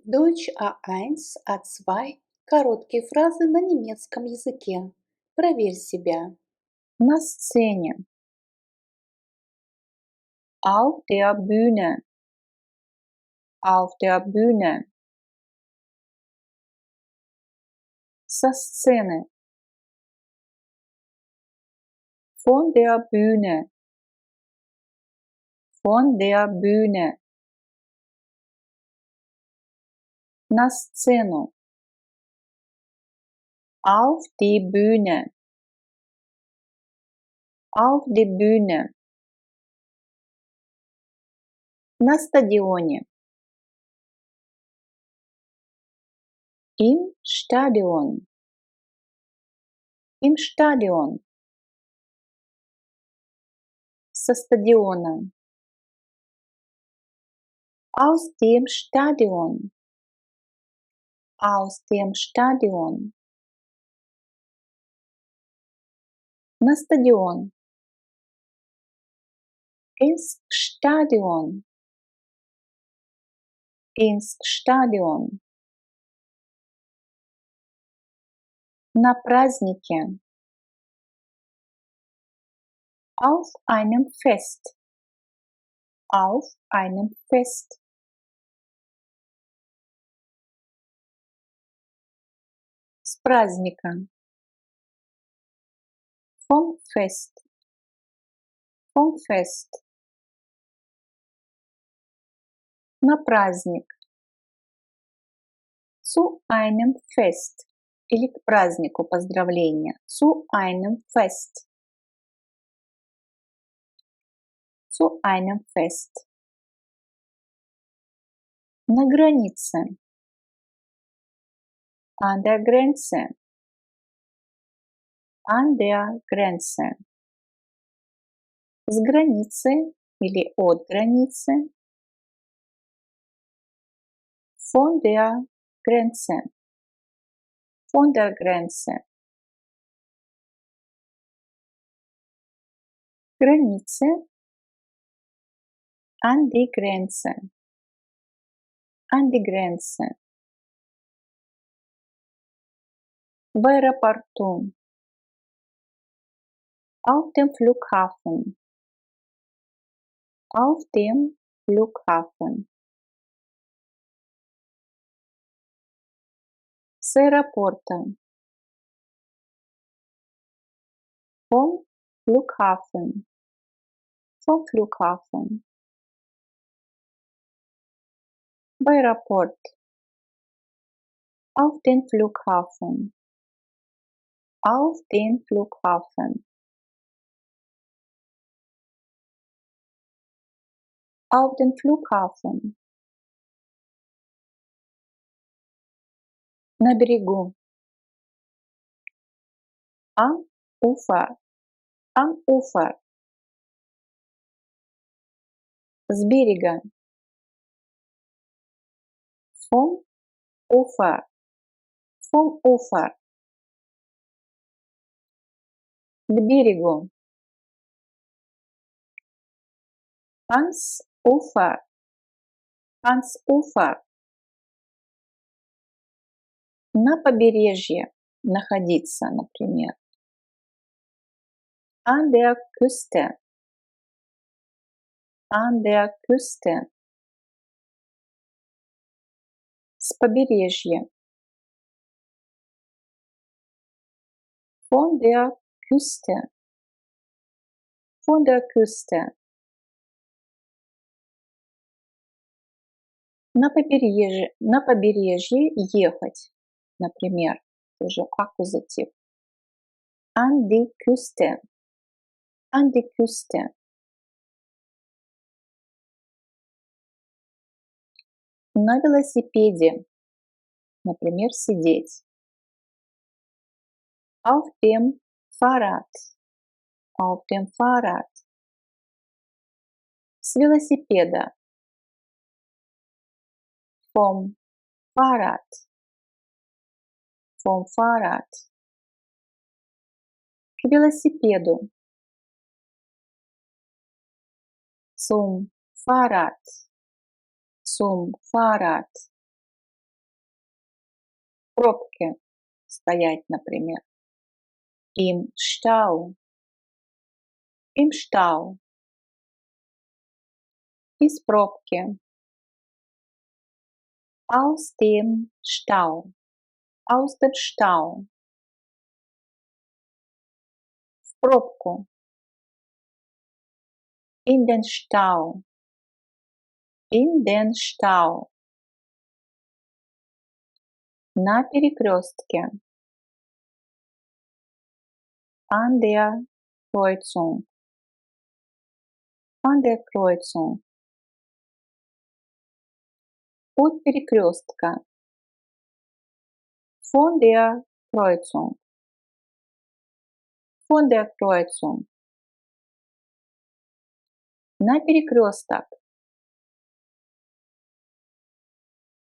Deutsch A1, A2– короткие фразы на немецком языке. Проверь себя. На сцене. Auf der Bühne. Auf der Bühne. Со сцены. Von der Bühne. Von der Bühne. На сцену. Auf die Bühne. Auf die Bühne. На стадионе. Im Stadion. Im Stadion. Со стадиона. Aus dem Stadion. Aus dem Stadion. На стадион. Ins Stadion. Ins Stadion. На празднике. Auf einem Fest. Auf einem Fest. С праздника. Vom Fest. Vom Fest. На праздник. Zu einem Fest. Или к празднику поздравления. Zu einem Fest. Zu einem Fest. На границе. An der Grenze. An der Grenze. С границы или от границы. Von der Grenze. Von der Grenze. Границе. An die Grenze. An die Grenze. В аэропорту. Auf dem Flughafen. Auf dem Flughafen. С аэропорта. Vom Flughafen. Vom Flughafen. В аэропорт. Auf den Flughafen. Auf den Flughafen. Auf den Flughafen. На берегу. Am Ufer. Am Ufer. С берега. Vom Ufer. Vom Ufer. К берегу. Ans Ufer. Ans Ufer. На побережье находиться, например. An der Küste. An der Küste. С побережья. Von der Küste. Von der Küste. На побережье ехать, например, тоже аккузатив. An die Küste. An die Küste. На велосипеде, например, сидеть. Auf dem Fahrrad. Auf dem Fahrrad. С велосипеда. Vom Fahrrad. Vom Fahrrad. К велосипеду. Zum Fahrrad. Zum Fahrrad. пробке стоять, например. Im Stau. Im Stau. Из пробки. Aus dem Stau. Aus dem Stau. В пробку. In den Stau. In den Stau. На перекрестке. An der Kreuzung. An der Kreuzung. От перекрестка. Von der Kreuzung. Von der Kreuzung. На перекресток.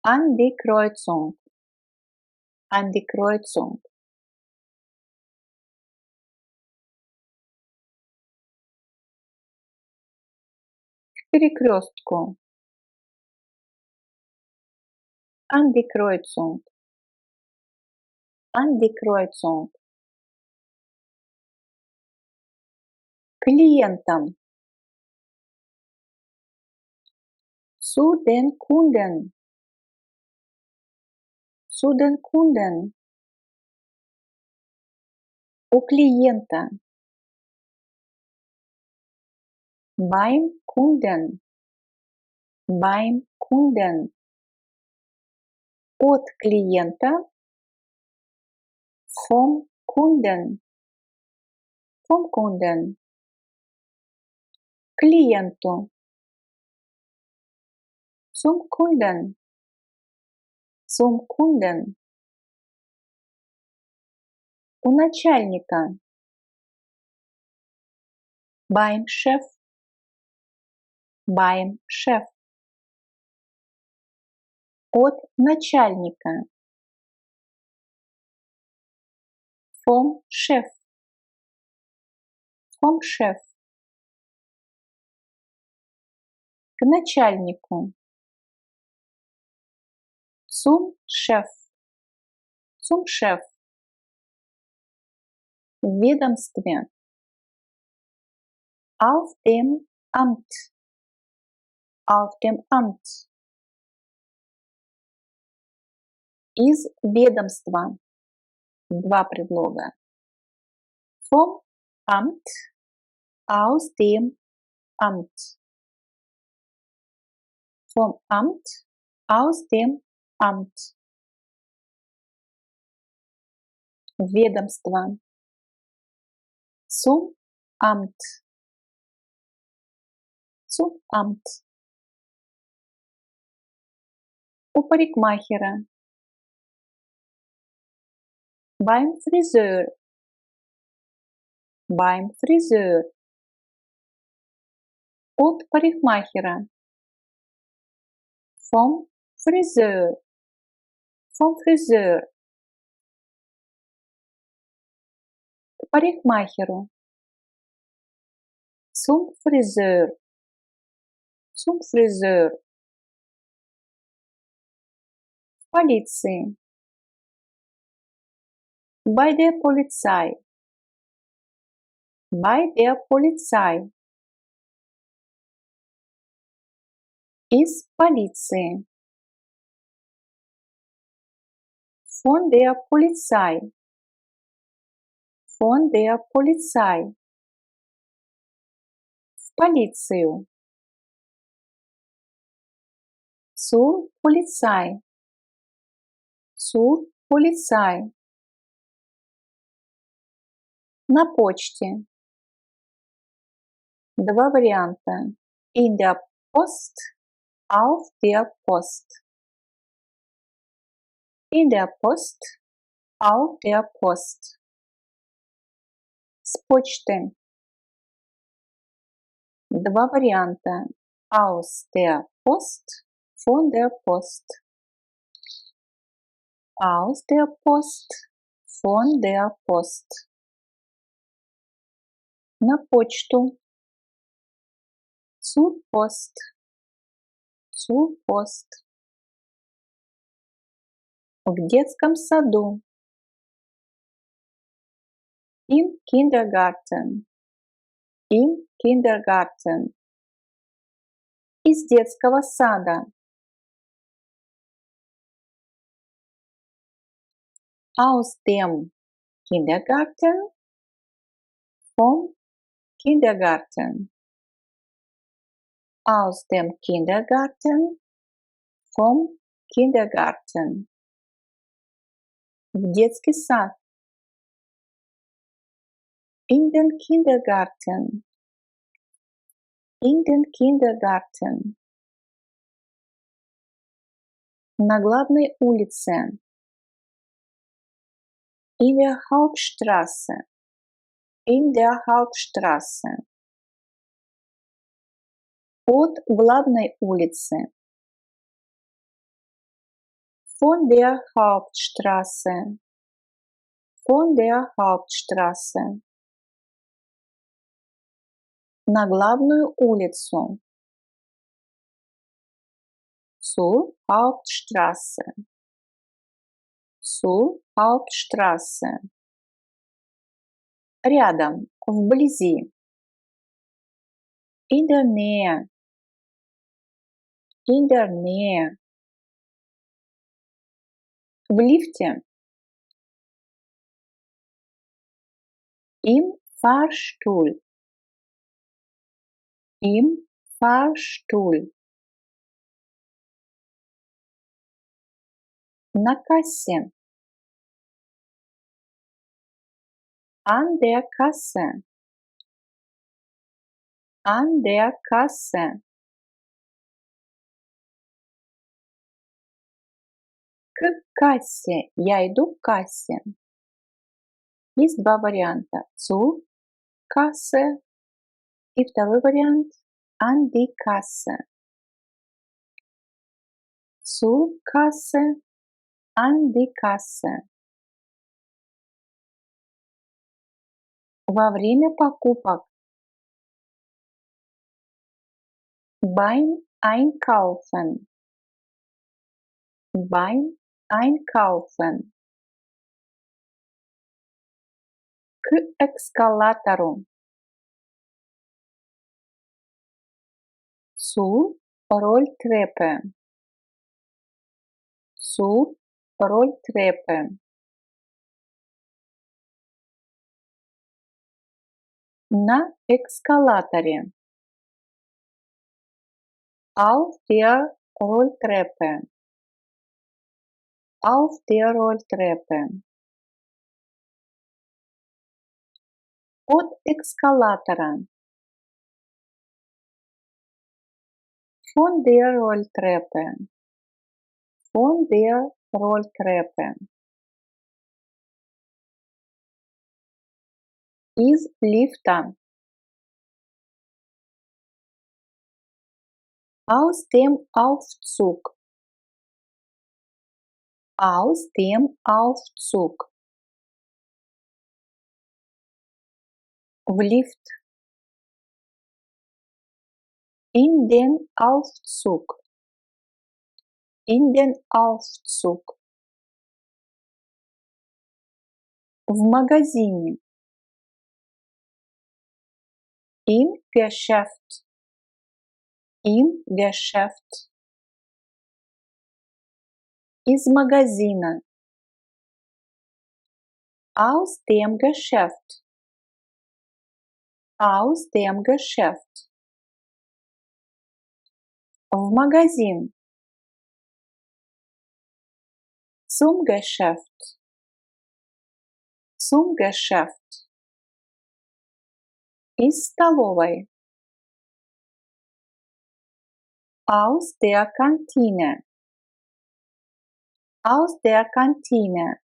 An die Kreuzung. An die Kreuzung. К перекрестку. An die Kreuzung. An die Kreuzung. Клиентам. Zu den Kunden. Zu den Kunden. У клиента. Beim Kunden. Beim Kunden. От клиента. Vom Kunden. Vom Kunden. Клиенту. Zum Kunden. Zum Kunden. У начальника. Beim Chef. Beim Chef. От начальника. Vom Chef. Vom Chef. К начальнику. Zum Chef. Zum Chef. В ведомстве. Auf dem Amt. Auf dem Amt. Из ведомства. Два предлога. Vom Amt. Aus dem Amt. Vom Amt. Aus dem Amt. Ведомство. Zum Amt. Zum Amt. У парикмахера. Beim Friseur. Beim Friseur. От парикмахера. Vom Friseur. Vom Friseur. К парикмахеру. Zum Friseur. Zum Friseur. В полиции. Bei der Polizei. Bei der Polizei. Из полиции. Von der Polizei. Von der Polizei. В полицию. Zur Polizei. Zur Polizei. На почте. Два варианта. In der Post. Auf der Post. In der Post. Auf der Post. С почты. Два варианта. Aus der Post. Von der Post. Aus der Post. Von der Post. На почту. Zur Post. Zur Post. В детском саду. Im Kindergarten. Im Kindergarten. Из детского сада. Aus dem Kindergarten. Vom Kindergarten. Aus dem Kindergarten. Vom Kindergarten. В детский сад. In den Kindergarten. In den Kindergarten. На главной улице. In der Hauptstraße. In der Hauptstraße. От главной улицы. Von der Hauptstraße. Von der Hauptstraße. На главную улицу. Zur Hauptstraße. Zur Hauptstraße. Рядом, вблизи. In der Nähe. In der Nähe. В лифте. Im Fahrstuhl. Im Fahrstuhl. На кассе. An der Kasse. An der Kasse. К кассе. Я иду к кассе. Есть два варианта. Zu Kasse. И второй вариант an die Kasse. Zur Kasse. An die Kasse. Во время покупок. Beim Einkaufen. Beim Einkaufen. К эскалатору. Zur Rolltreppe. Zur Rolltreppe. На эскалаторе. Auf der Rolltreppe. Auf der Rolltreppe. От эскалатора. Von der Rolltreppe. Von der Rolltreppe. Из лифта. Aus dem Aufzug. Aus dem Aufzug. В лифт. In den Aufzug. In den Aufzug. В магазине. Im Geschäft. Im Geschäft. Из магазина. Aus dem Geschäft. Aus dem Geschäft. В магазин. Zum Geschäft. Zum Geschäft. Из столовой. Aus der Kantine. Aus der Kantine.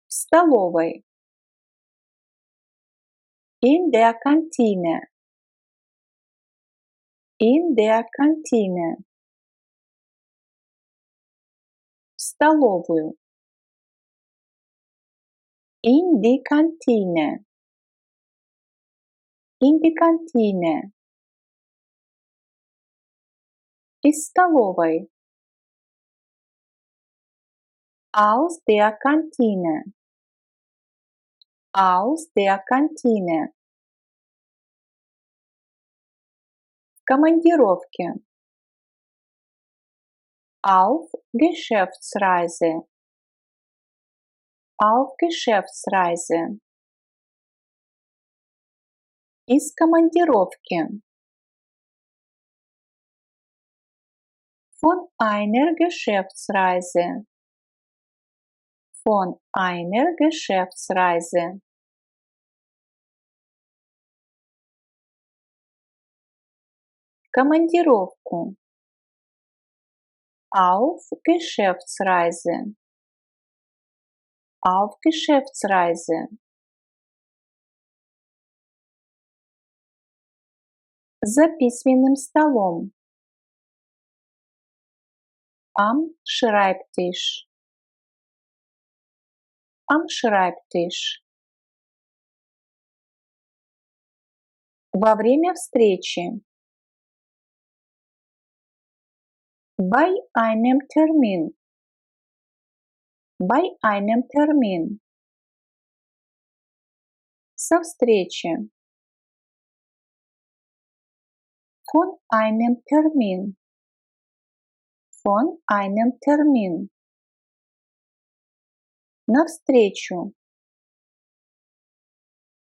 В столовой. In der Kantine. In der Kantine. В столовую. In die Kantine. In die Kantine. Из столовой. Aus der Kantine. Aus der Kantine. В командировке. Auf Geschäftsreise. Auf Geschäftsreise. Из командировки. Von einer Geschäftsreise. Von einer Geschäftsreise. Командировку. Auf Geschäftsreise. Auf Geschäftsreise. За письменным столом. Am Schreibtisch. Am Schreibtisch. Во время встречи. Bei einem Termin. Bei einem Termin. Со встречи. Von einem Termin. Von einem Termin. Навстречу.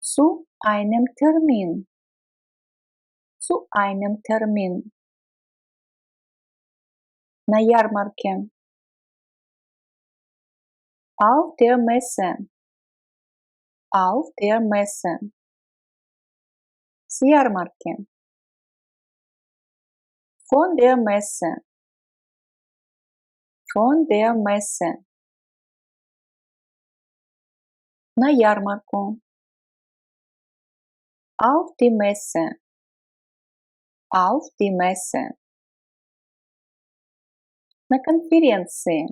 Zu einem Termin. Zu einem Termin. На ярмарке. Auf der Messe. Auf der Messe. С ярмарки. Von der Messe. Von der Messe. На ярмарку. Auf die Messe. Auf die Messe. На конференции.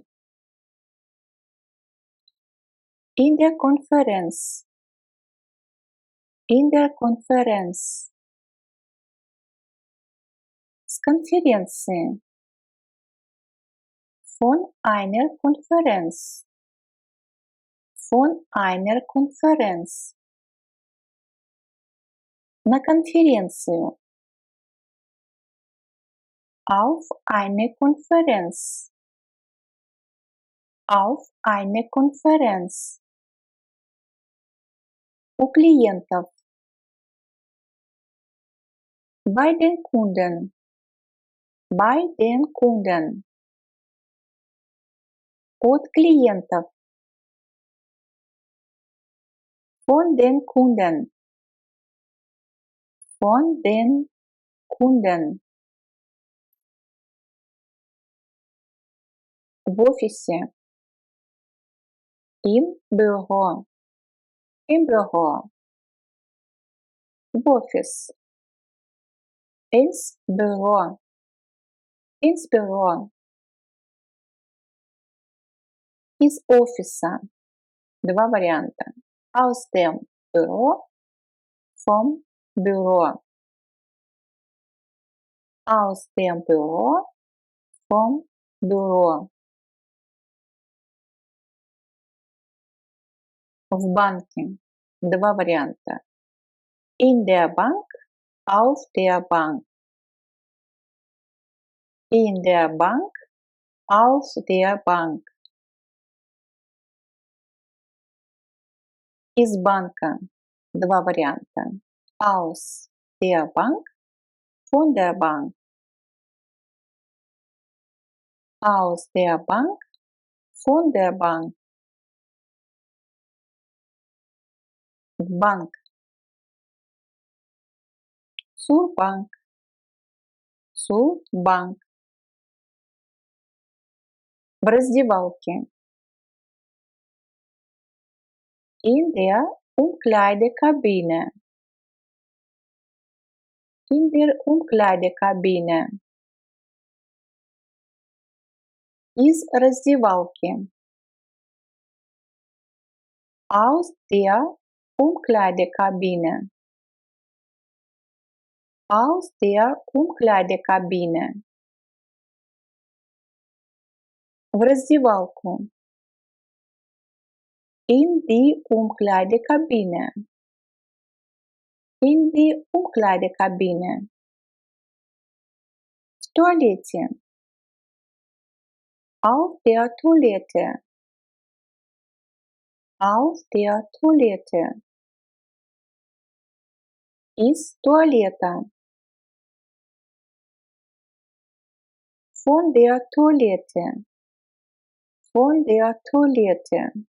In der Konferenz. In der Konferenz. С конференции. Von einer Konferenz. Von einer Konferenz. На конференцию. Auf eine Konferenz. Auf eine Konferenz. У клиентов. Bei den Kunden. Bei den Kunden. От клиентов. Von den Kunden. Von den Kunden. В офисе. Im Büro. Im Büro. В офис. Ins Büro. Ins Büro. Из офиса. Два варианта. Aus dem Büro. Vom Büro. Aus dem Büro. Vom Büro. В банке. Два варианта. In der Bank. Auf der Bank. In der Bank. Auf der Bank. Из банка. Два варианта. Aus der Bank. Von der Bank. Aus der Bank. Von der Bank. В банк. Zur Bank. Zur Bank. В раздевалке. In der Umkleidekabine. In der Umkleidekabine. Из раздевалки. Aus der Umkleidekabine. Aus der Umkleidekabine. В раздевалку. In die Umkleidekabine. In die Umkleidekabine. В туалете. Auf der Toilette. Auf der Toilette. Из туалета. Von der Toilette. Von der Toilette.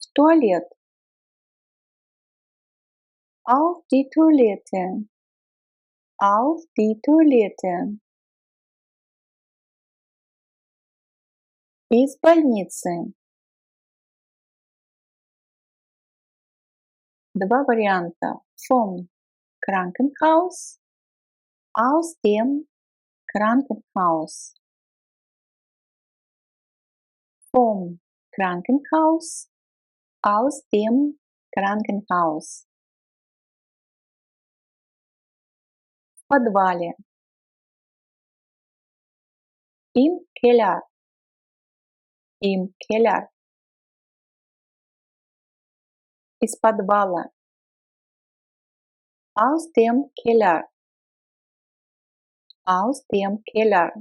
В туалет. Auf die Toilette. Auf die Toilette. Из больницы. Два варианта. Vom Krankenhaus. Aus dem Krankenhaus. Vom Krankenhaus. Aus dem Krankenhaus. В подвале. Im Keller. Im Keller. Из подвала. Aus dem Keller. Aus dem Keller.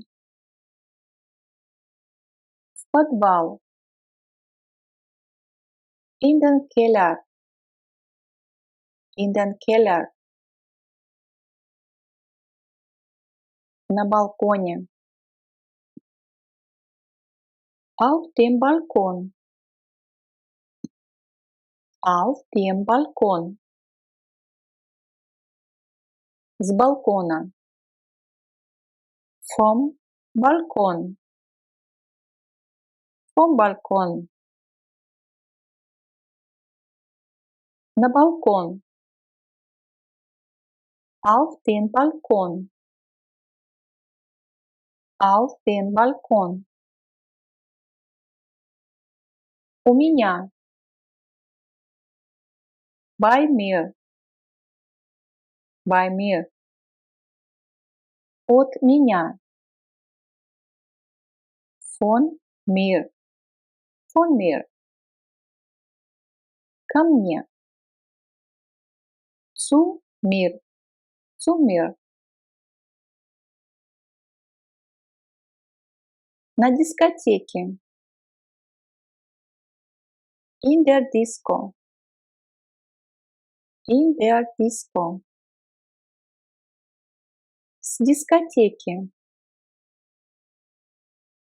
В подвал. In den Keller. In den Keller. На балконе. Auf dem Balkon. Auf dem Balkon. С балкона. Vom Balkon. Vom Balkon. На балкон. Auf den Balkon. Auf den Balkon. У меня. Bei mir. Bei mir. От меня. Von mir. Von mir. Ко мне. Zu mir. Zu mir. На дискотеке. In der Disco. In der Disco. С дискотеки.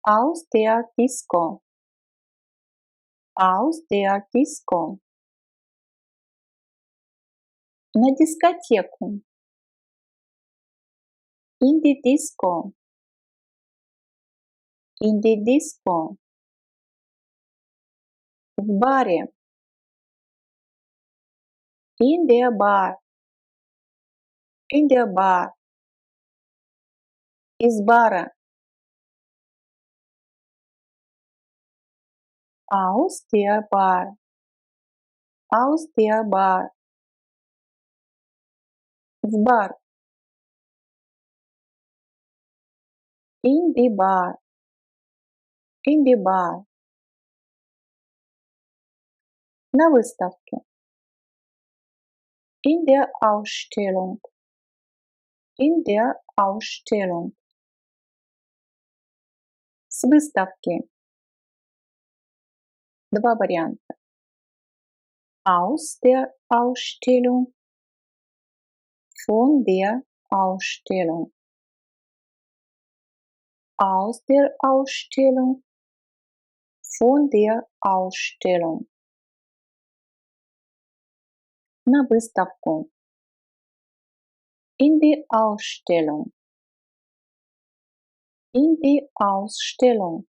Aus der Disco. Aus der Disco. На дискотеку. In die Disco. In die Disco. В баре. In der Bar. In der Bar. Из бара. Aus der Bar. Aus der Bar. В бар. In die Bar. In die Bar. На выставке. In der Ausstellung. In der Ausstellung. С выставки. Два варианта. Aus der Ausstellung. Von der Ausstellung. Aus der Ausstellung. Von der Ausstellung. На выставку. In die Ausstellung. In die Ausstellung.